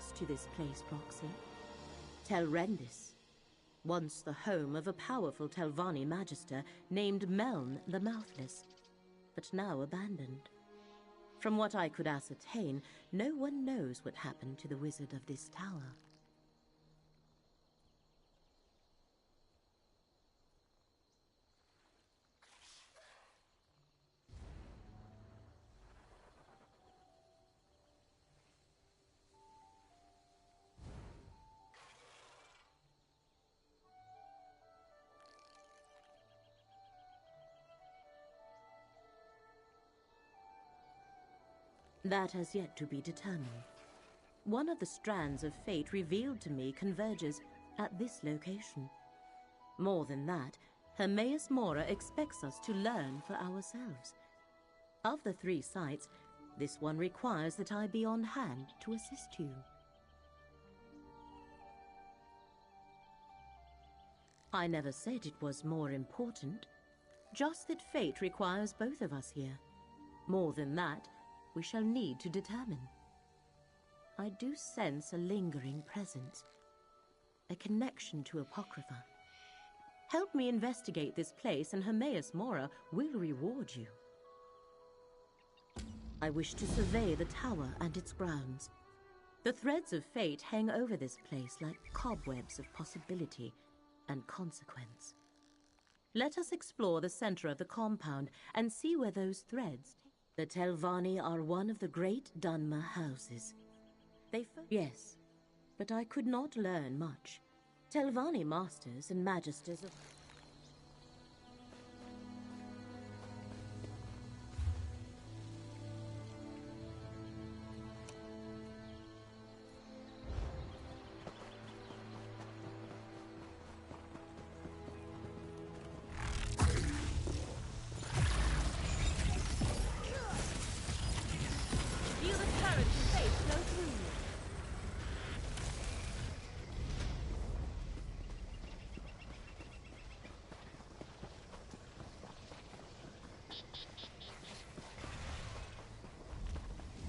us to this place, Proxy. Telrendis, once the home of a powerful Telvanni magister named Meln the Mouthless, but now abandoned. From what I could ascertain, no one knows what happened to the wizard of this tower. That has yet to be determined. One of the strands of fate revealed to me converges at this location. More than that, Hermaeus Mora expects us to learn for ourselves. Of the 3 sites, this one requires that I be on hand to assist you. I never said it was more important, just that fate requires both of us here. More than that, we shall need to determine. I do sense a lingering presence, a connection to Apocrypha. Help me investigate this place and Hermaeus Mora will reward you. I wish to survey the tower and its grounds. The threads of fate hang over this place like cobwebs of possibility and consequence. Let us explore the center of the compound and see where those threads... The Telvanni are one of the great Dunmer houses. Yes, but I could not learn much. Telvanni masters and magisters of...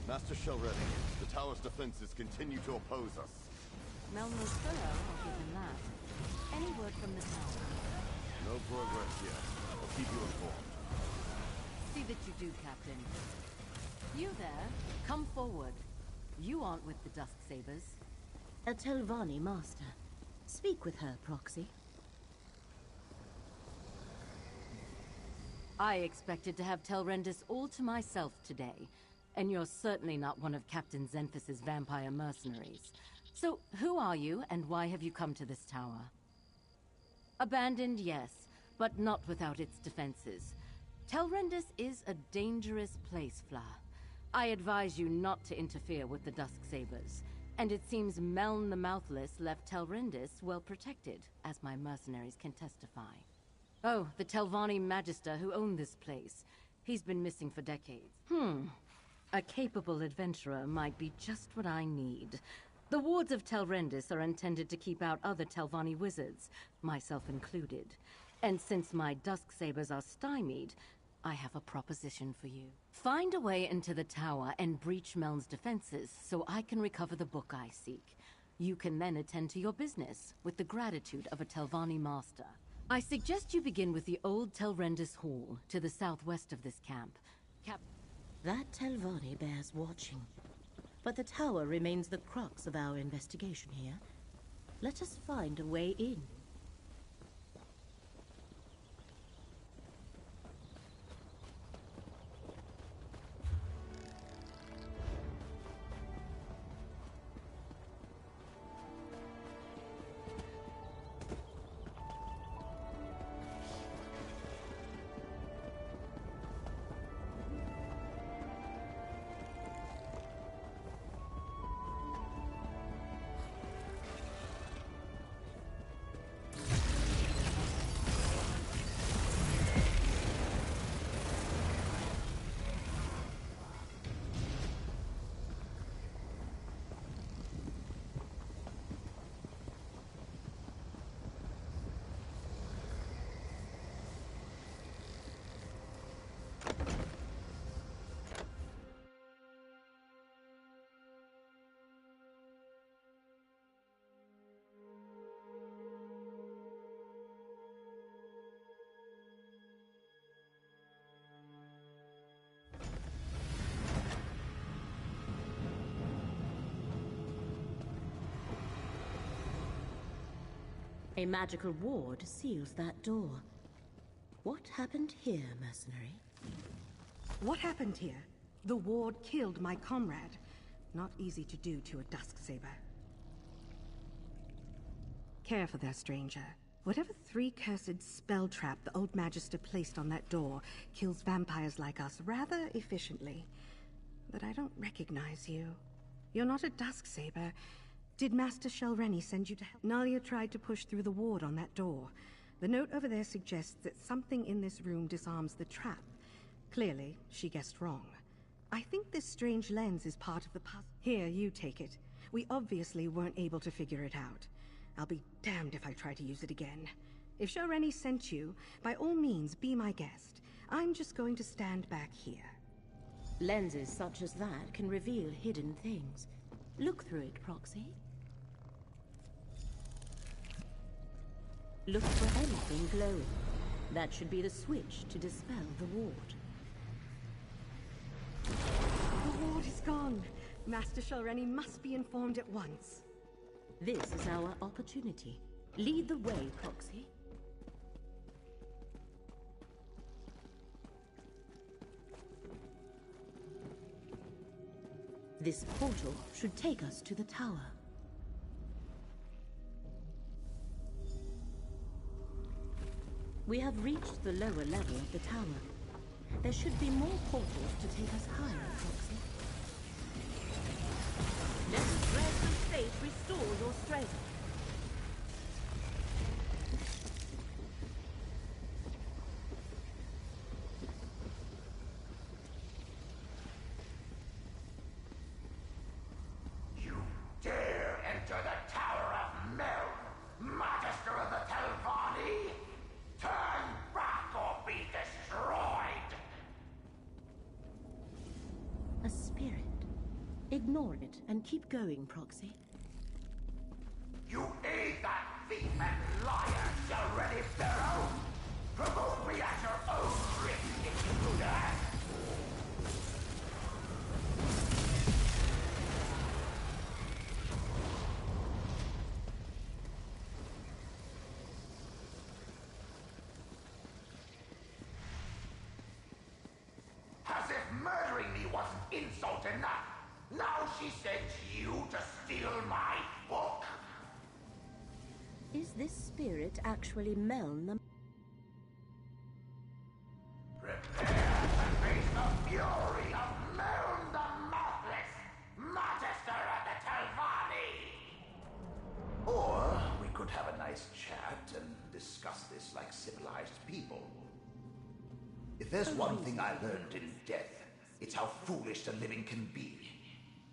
Master Shelredding, the tower's defenses continue to oppose us. Meln was thorough, I'll give him that. Any word from the tower? No progress yet. I'll keep you informed. See that you do, Captain. You there, come forward. You aren't with the Dusksabers. A Telvanni master. Speak with her, Proxy. I expected to have Telrendis all to myself today. And you're certainly not one of Captain Xenphis' vampire mercenaries. So, who are you, and why have you come to this tower? Abandoned, yes, but not without its defenses. Telrendis is a dangerous place, Fla. I advise you not to interfere with the Dusksabers. And it seems Meln the Mouthless left Telrendis well protected, as my mercenaries can testify. Oh, the Telvanni Magister who owned this place. He's been missing for decades. A capable adventurer might be just what I need. The wards of Telrendis are intended to keep out other Telvanni wizards, myself included. And since my Dusksabers are stymied, I have a proposition for you. Find a way into the tower and breach Meln's defenses so I can recover the book I seek. You can then attend to your business with the gratitude of a Telvanni master. I suggest you begin with the old Telrendis Hall to the southwest of this camp. That Telvanni bears watching. But the tower remains the crux of our investigation here. Let us find a way in. A magical ward seals that door. What happened here, mercenary? What happened here? The ward killed my comrade. Not easy to do to a Dusksaber. Careful there, stranger. Whatever three-cursed spell trap the old Magister placed on that door kills vampires like us rather efficiently. But I don't recognize you. You're not a Dusksaber. Did Master Shelreni send you to help? Nalia tried to push through the ward on that door. The note over there suggests that something in this room disarms the trap. Clearly, she guessed wrong. I think this strange lens is part of the puzzle. Here, you take it. We obviously weren't able to figure it out. I'll be damned if I try to use it again. If Shelreni sent you, by all means, be my guest. I'm just going to stand back here. Lenses such as that can reveal hidden things. Look through it, Proxy. Look for anything glowing. That should be the switch to dispel the ward. The ward is gone. Master Shelreni must be informed at once. This is our opportunity. Lead the way, Proxy. This portal should take us to the tower. We have reached the lower level of the tower. There should be more portals to take us higher, Proxy. Let the threads of fate restore your strength. You dare enter the Tower of Meln, Magister of the Telvanni? Turn back or be destroyed! A spirit. Ignore it and keep going, Proxy. You aid that thief and liar, Shelreni Pharaoh! Provoke me at your own risk if you do that! As if murdering me wasn't insult enough! Now she sent you to steal my book! Is this spirit actually Meln the... Prepare to face the fury of Meln the Mouthless, Magister of the Telvanni! Or we could have a nice chat and discuss this like civilized people. If there's one thing I learned in death, it's how foolish the living can be.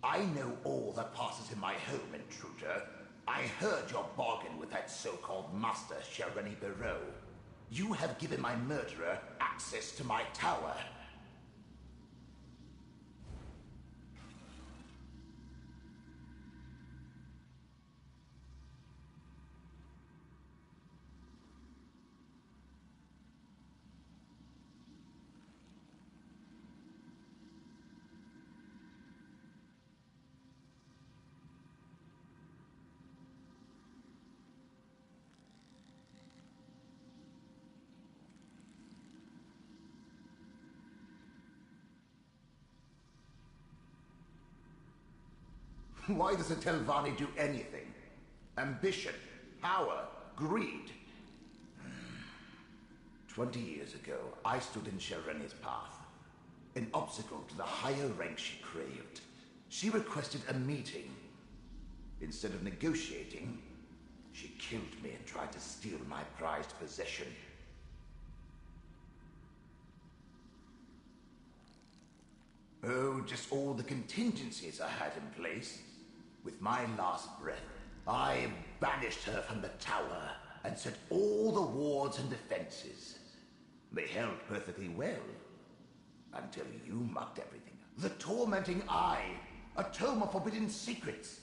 I know all that passes in my home, intruder. I heard your bargain with that so-called Master Shelreni Barrow. You have given my murderer access to my tower. Why does a Telvanni do anything? Ambition, power, greed. 20 years ago, I stood in Shelreni's path. An obstacle to the higher rank she craved. She requested a meeting. Instead of negotiating, she killed me and tried to steal my prized possession. Oh, just all the contingencies I had in place. With my last breath, I banished her from the tower and set all the wards and defenses. They held perfectly well, until you mucked everything up. The tormenting eye, a tome of forbidden secrets.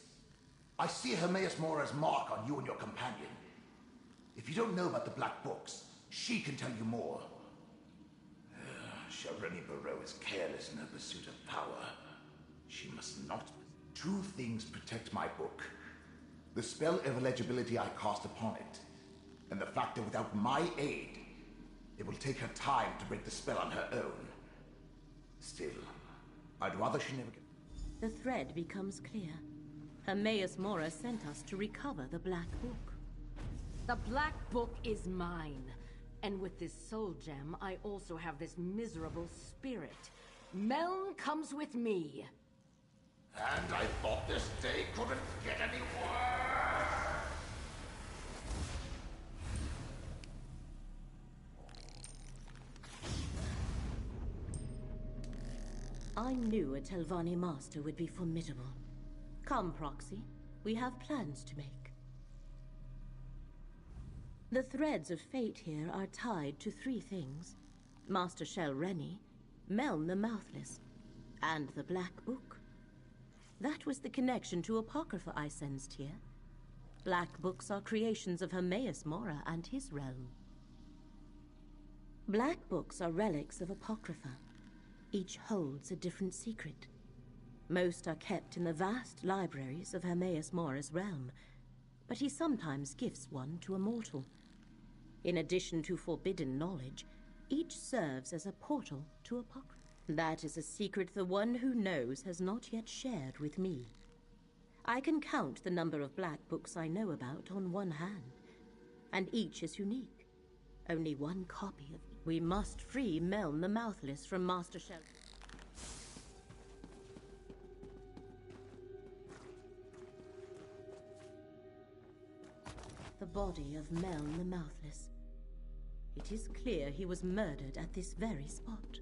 I see Hermaeus Mora's mark on you and your companion. If you don't know about the Black Books, she can tell you more. Shelreni Barrow is careless in her pursuit of power. She must not. Two things protect my book. The spell of illegibility I cast upon it, and the fact that without my aid, it will take her time to break the spell on her own. Still, I'd rather she never get... The thread becomes clear. Hermaeus Mora sent us to recover the Black Book. The Black Book is mine. And with this soul gem, I also have this miserable spirit. Meln comes with me. And I thought this day couldn't get any worse! I knew a Telvanni master would be formidable. Come, Proxy. We have plans to make. The threads of fate here are tied to 3 things. Master Shel Rennie, Meln the Mouthless, and the Black Book. That was the connection to Apocrypha I sensed here. Black Books are creations of Hermaeus Mora and his realm. Black Books are relics of Apocrypha. Each holds a different secret. Most are kept in the vast libraries of Hermaeus Mora's realm, but he sometimes gifts one to a mortal. In addition to forbidden knowledge, each serves as a portal to Apocrypha. That is a secret the one who knows has not yet shared with me. I can count the number of Black Books I know about on one hand, and each is unique. Only one copy of... We must free Meln the Mouthless from Master Shel... The body of Meln the Mouthless. It is clear he was murdered at this very spot.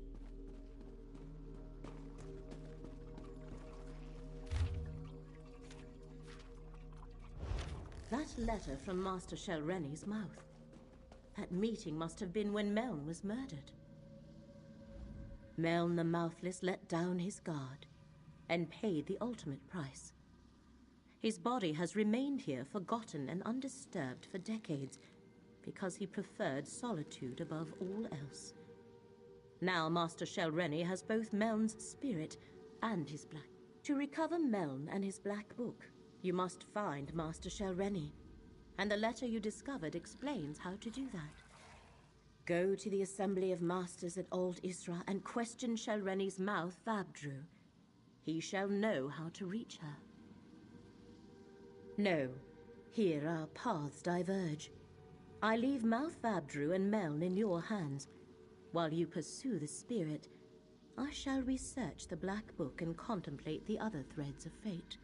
That letter from Master Shel Rennie's mouth. That meeting must have been when Meln was murdered. Meln the Mouthless let down his guard and paid the ultimate price. His body has remained here forgotten and undisturbed for decades because he preferred solitude above all else. Now Master Shel Rennie has both Meln's spirit and his black. To recover Meln and his Black Book, you must find Master Shel Rennie, and the letter you discovered explains how to do that. Go to the Assembly of Masters at Old Isra and question Shel Rennie's mouth, Vabdru. He shall know how to reach her. No, here our paths diverge. I leave Mouth Vabdru and Meln in your hands. While you pursue the spirit, I shall research the Black Book and contemplate the other threads of fate.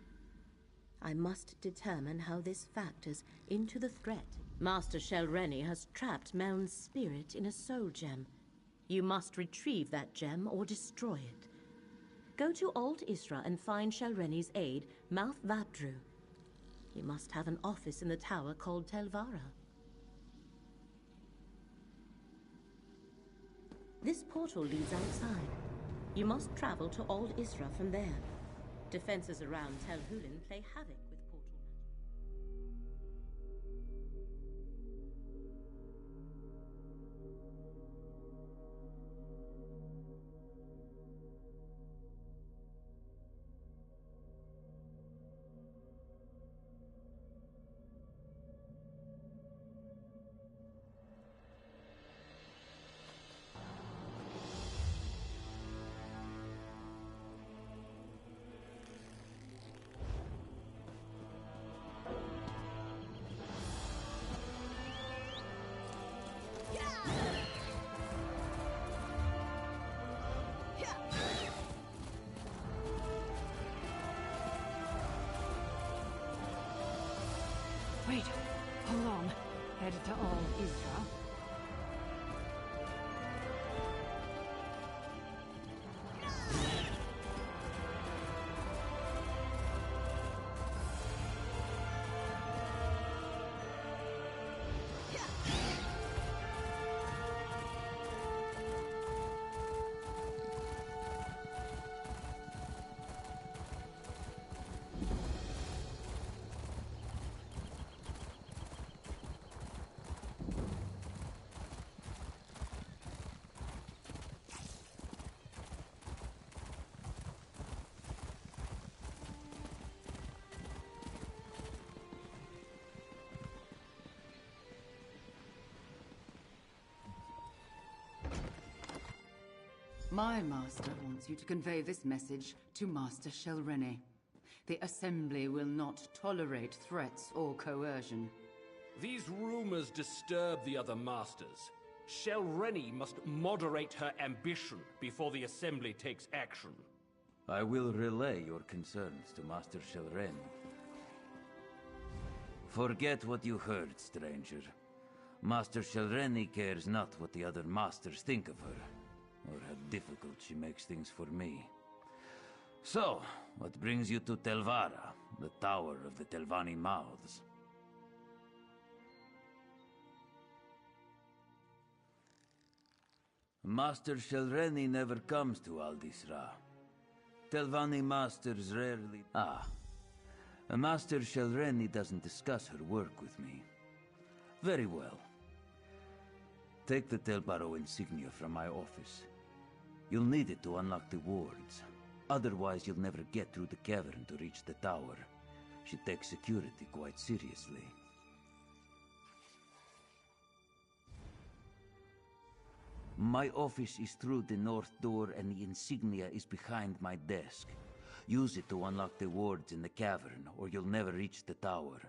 I must determine how this factors into the threat. Master Shel Rennie has trapped Meln's spirit in a soul gem. You must retrieve that gem or destroy it. Go to Old Isra and find Shel Rennie's aide, Mouth Vabdru. He must have an office in the tower called Telvara. This portal leads outside. You must travel to Old Isra from there. Defenses around Tel Hulin play havoc with portal magic. Wait, hold on. Headed to Old Isra. My master wants you to convey this message to Master Shelrene. The Assembly will not tolerate threats or coercion. These rumors disturb the other masters. Shelrene must moderate her ambition before the Assembly takes action. I will relay your concerns to Master Shelrene. Forget what you heard, stranger. Master Shelrene cares not what the other masters think of her, or how difficult she makes things for me. So, what brings you to Telvara, the Tower of the Telvanni Mouths? Master Shelrene never comes to Aldisra. Telvanni masters rarely... Master Shelrene doesn't discuss her work with me. Very well. Take the Telbaro insignia from my office. You'll need it to unlock the wards. Otherwise, you'll never get through the cavern to reach the tower. She takes security quite seriously. My office is through the north door and the insignia is behind my desk. Use it to unlock the wards in the cavern, or you'll never reach the tower.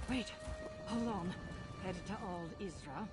Wait, hold on. Headed to Old Isra.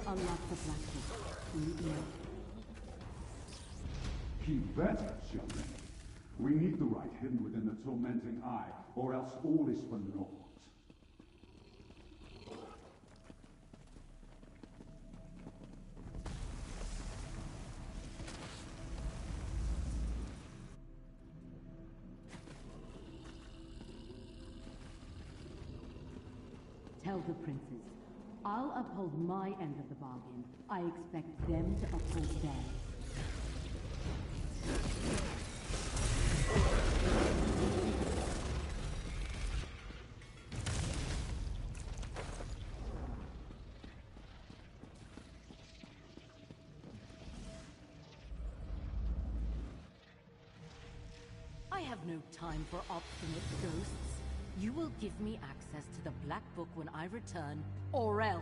unlock the Black Book through ESO. Keep better, children. We need the right hidden within the tormenting eye, or else all is for naught. Tell the princes, I'll uphold my end of the bargain. I expect them to uphold theirs. I have no time for obstinate ghosts. You will give me access to the Black Book when I return, or else.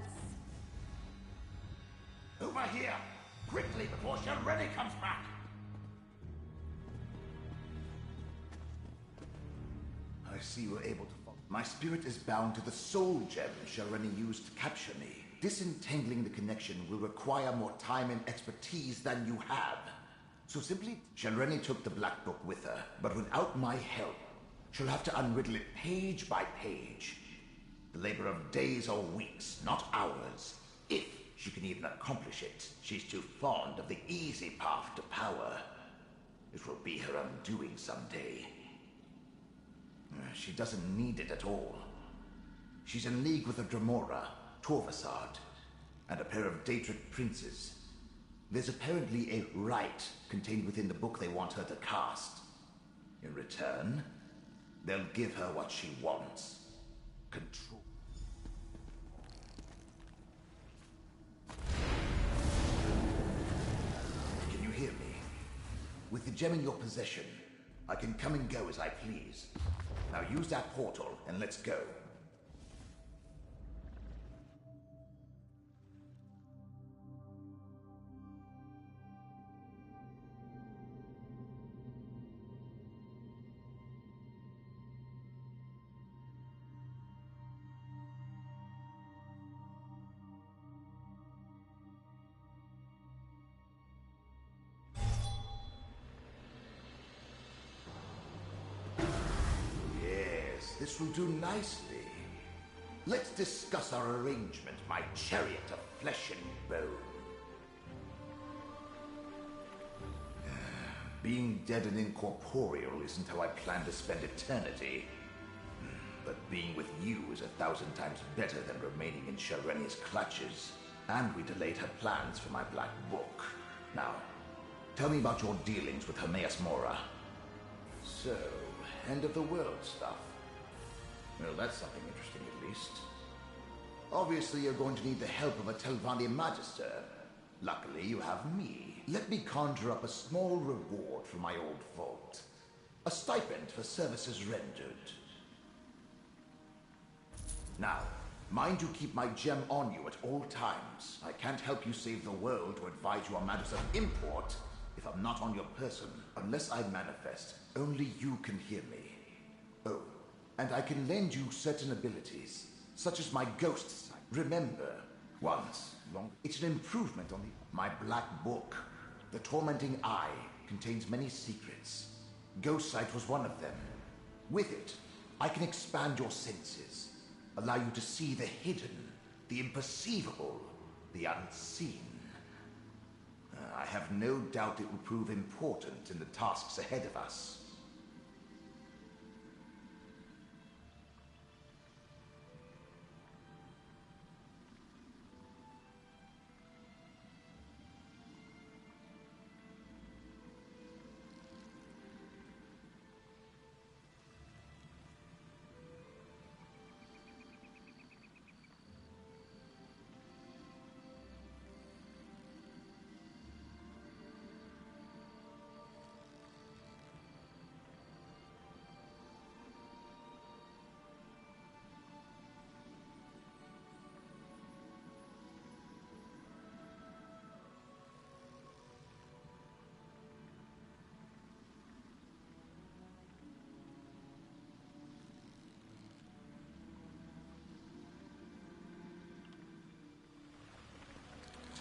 Over here! Quickly, before Shelreni comes back! I see you were able to follow. My spirit is bound to the soul gem Shelreni used to capture me. Disentangling the connection will require more time and expertise than you have. So simply, Shelreni took the Black Book with her, but without my help, she'll have to unriddle it page by page. The labor of days or weeks, not hours. If she can even accomplish it, she's too fond of the easy path to power. It will be her undoing someday. She doesn't need it at all. She's in league with a Dremora, Torvasard, and a pair of Daedric princes. There's apparently a rite contained within the book they want her to cast. In return, they'll give her what she wants. Control. Can you hear me? With the gem in your possession, I can come and go as I please. Now use that portal and let's go. This will do nicely. Let's discuss our arrangement, my chariot of flesh and bone. Being dead and incorporeal isn't how I plan to spend eternity. But being with you is 1,000 times better than remaining in Shelreni's clutches. And we delayed her plans for my Black Book. Now, tell me about your dealings with Hermaeus Mora. So, end of the world stuff. Well, that's something interesting at least. Obviously, you're going to need the help of a Telvanni Magister. Luckily, you have me. Let me conjure up a small reward for my old vault. A stipend for services rendered. Now, mind you keep my gem on you at all times. I can't help you save the world or advise you on matters of import if I'm not on your person. Unless I manifest, only you can hear me. Oh, and I can lend you certain abilities, such as my ghost sight. Remember, once, it's an improvement on my Black Book. The Tormenting Eye contains many secrets. Ghost sight was one of them. With it, I can expand your senses, allow you to see the hidden, the imperceivable, the unseen. I have no doubt it will prove important in the tasks ahead of us.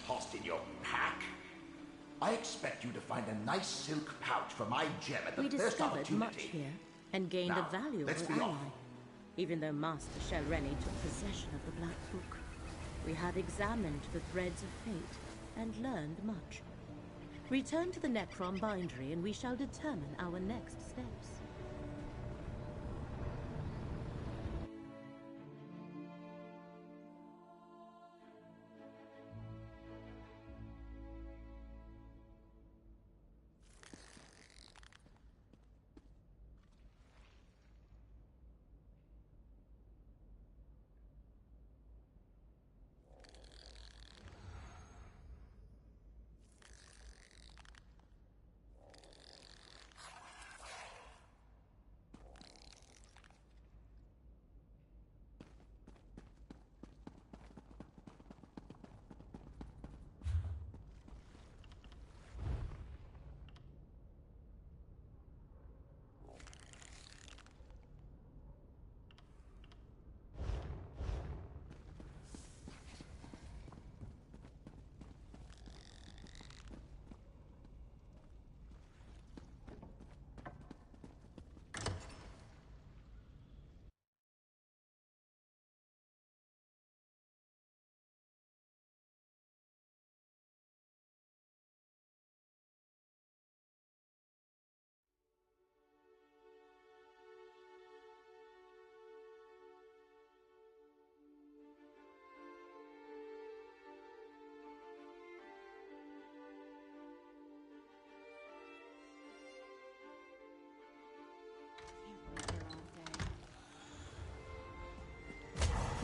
tossed in your pack? I expect you to find a nice silk pouch for my gem at the We first discovered opportunity. much here, and gained Now, a valuable let's be ally, off. even though Master Shelreni took possession of the Black Book. We have examined the threads of fate, and learned much. Return to the Necrom Bindery, and we shall determine our next steps.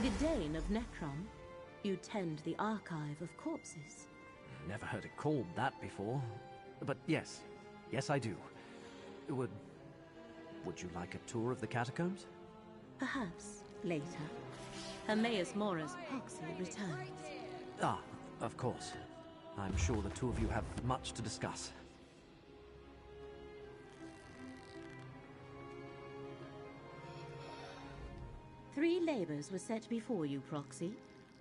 Gidane of Necrom, you tend the archive of corpses. Never heard it called that before. But yes. Yes, I do. Would you like a tour of the catacombs? Perhaps later. Hermaeus Mora's proxy returns. Ah, of course. I'm sure the two of you have much to discuss. Three labors were set before you, Proxy.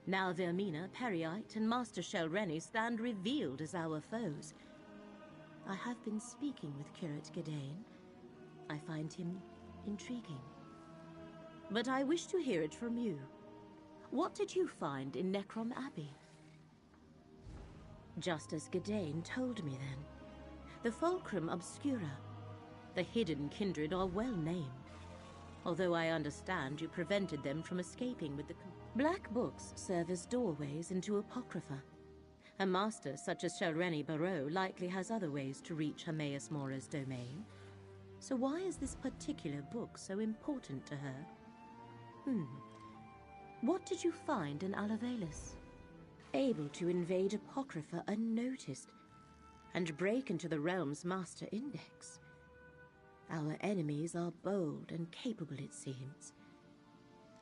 Now Vermina, Periite, and Master Shelreni stand revealed as our foes. I have been speaking with Curate Gidane. I find him intriguing. But I wish to hear it from you. What did you find in Necrom Abbey? Just as Gidane told me then. The Fulcrum Obscura, the hidden kindred, are well named. Although I understand you prevented them from escaping with the... Black books serve as doorways into Apocrypha. A master such as Shelreni Barrow likely has other ways to reach Hermaeus Mora's domain. So why is this particular book so important to her? What did you find in Alavelis? Able to invade Apocrypha unnoticed, and break into the realm's master index. Our enemies are bold and capable, it seems.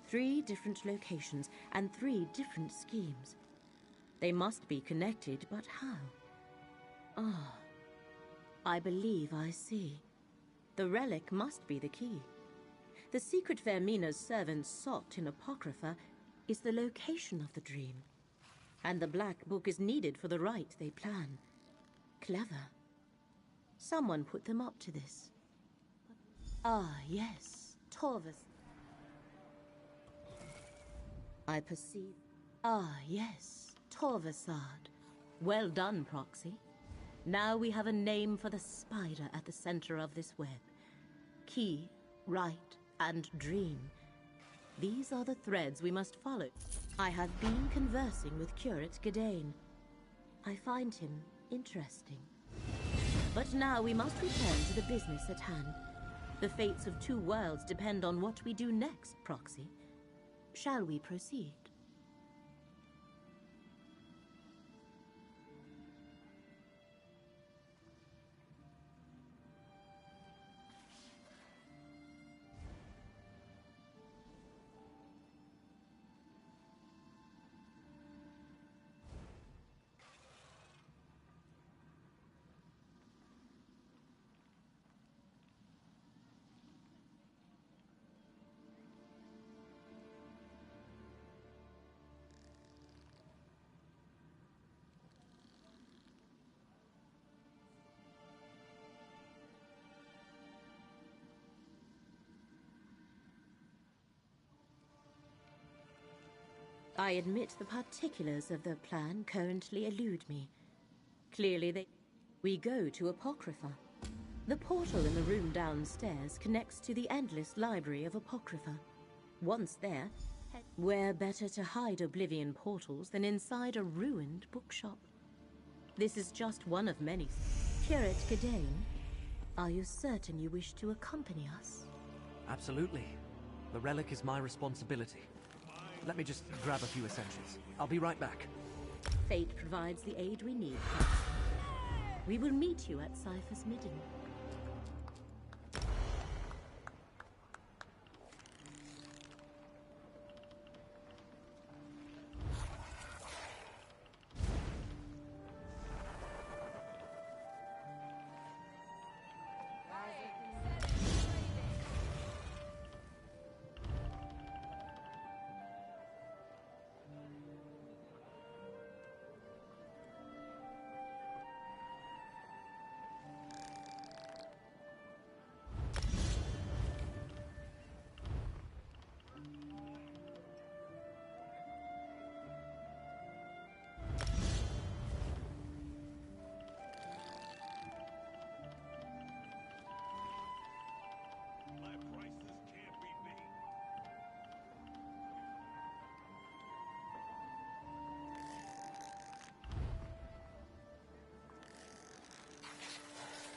3 different locations and 3 different schemes. They must be connected, but how? I believe I see. The relic must be the key. The secret Vermina's servants sought in Apocrypha is the location of the dream. And the Black Book is needed for the rite they plan. Clever. Someone put them up to this. Yes, Torvus. I perceive. Yes, Torvusard. Well done, Proxy. Now we have a name for the spider at the center of this web. Key, rite, and dream. These are the threads we must follow. I have been conversing with Curate Gidane. I find him interesting. But now we must return to the business at hand. The fates of 2 worlds depend on what we do next, Proxy. Shall we proceed? I admit the particulars of the plan currently elude me. Clearly we go to Apocrypha. The portal in the room downstairs connects to the endless library of Apocrypha. Once there, where better to hide Oblivion portals than inside a ruined bookshop? This is just one of many. Curate Gadain, are you certain you wish to accompany us? Absolutely. The relic is my responsibility. Let me just grab a few essentials. I'll be right back. Fate provides the aid we need. We will meet you at Cypher's Midden.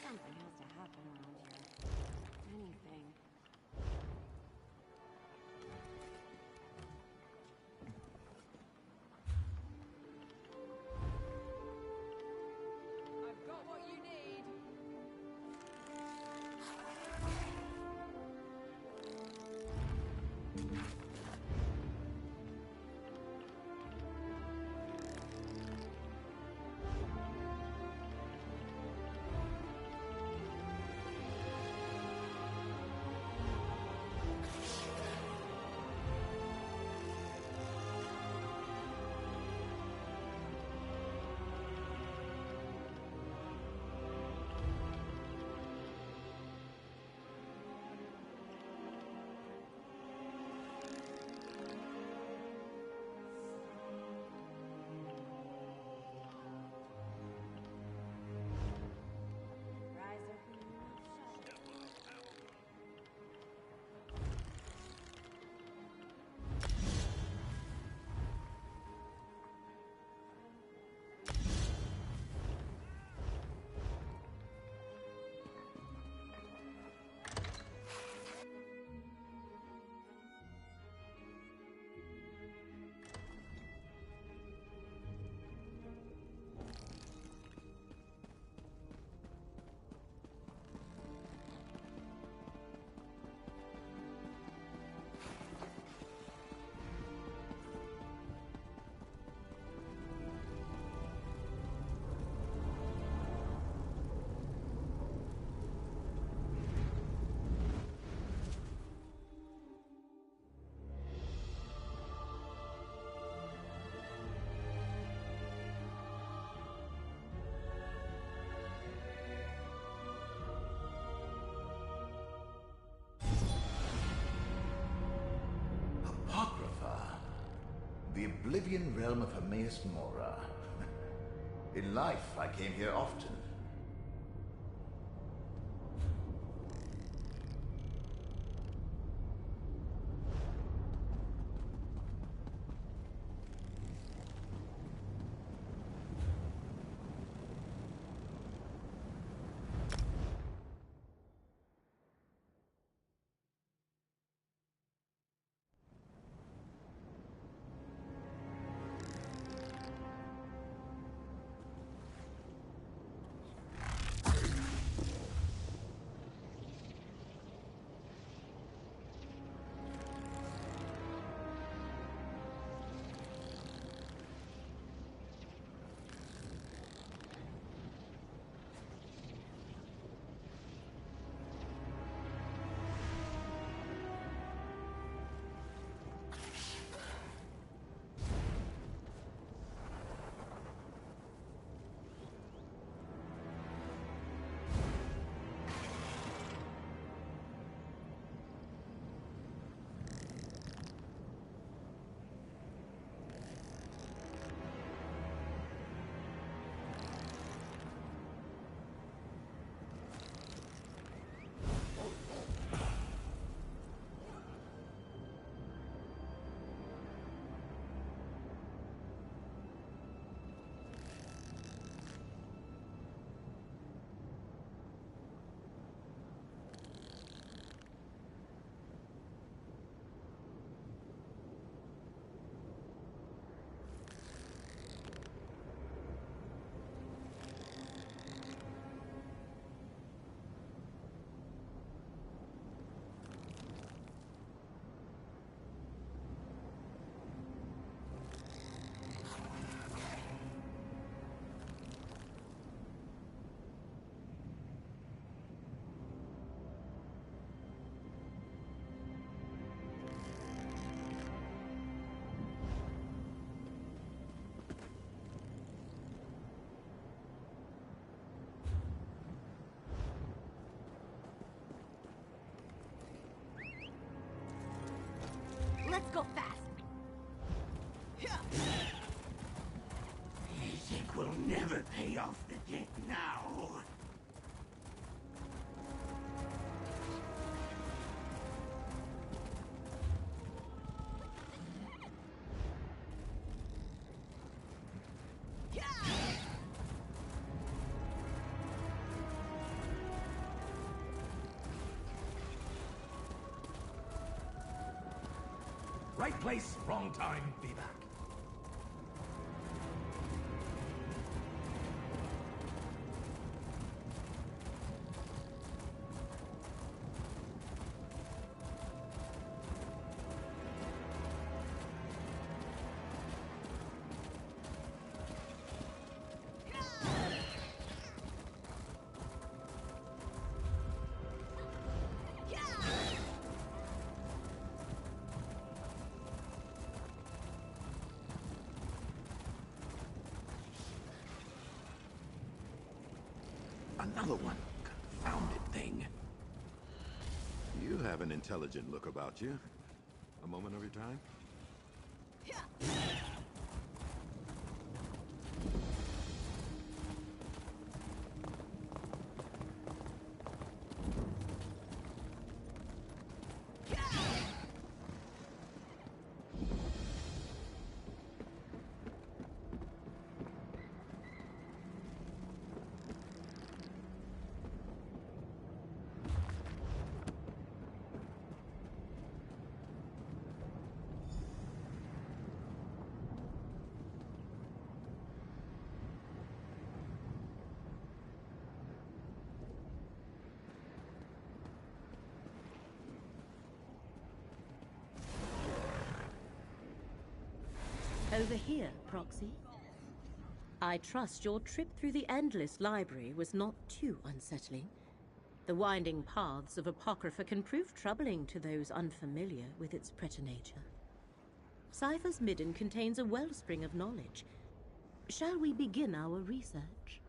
Something has to happen around here. Anything. I've got what you need. Apocrypha. The Oblivion realm of Hermaeus Mora. In life, I came here often. Let's go fast. You think we'll never pay off the debt now? Right place, wrong time, be back. Another one. Confounded thing. You have an intelligent look about you. A moment of your time? Over here, Proxy. I trust your trip through the endless library was not too unsettling. The winding paths of Apocrypha can prove troubling to those unfamiliar with its preternature. Cypher's Midden contains a wellspring of knowledge. Shall we begin our research?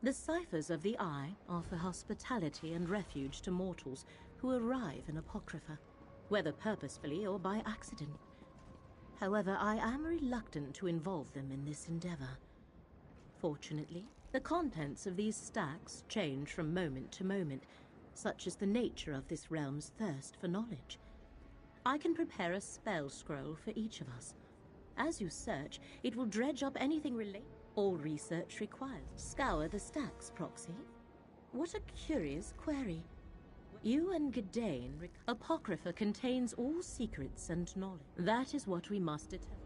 The ciphers of the Eye offer hospitality and refuge to mortals who arrive in Apocrypha, whether purposefully or by accident. However, I am reluctant to involve them in this endeavor. Fortunately, the contents of these stacks change from moment to moment, such is the nature of this realm's thirst for knowledge. I can prepare a spell scroll for each of us. As you search, it will dredge up anything related. All research requires. Scour the stacks, Proxy. What a curious query. You and Gadain. Apocrypha contains all secrets and knowledge. That is what we must determine.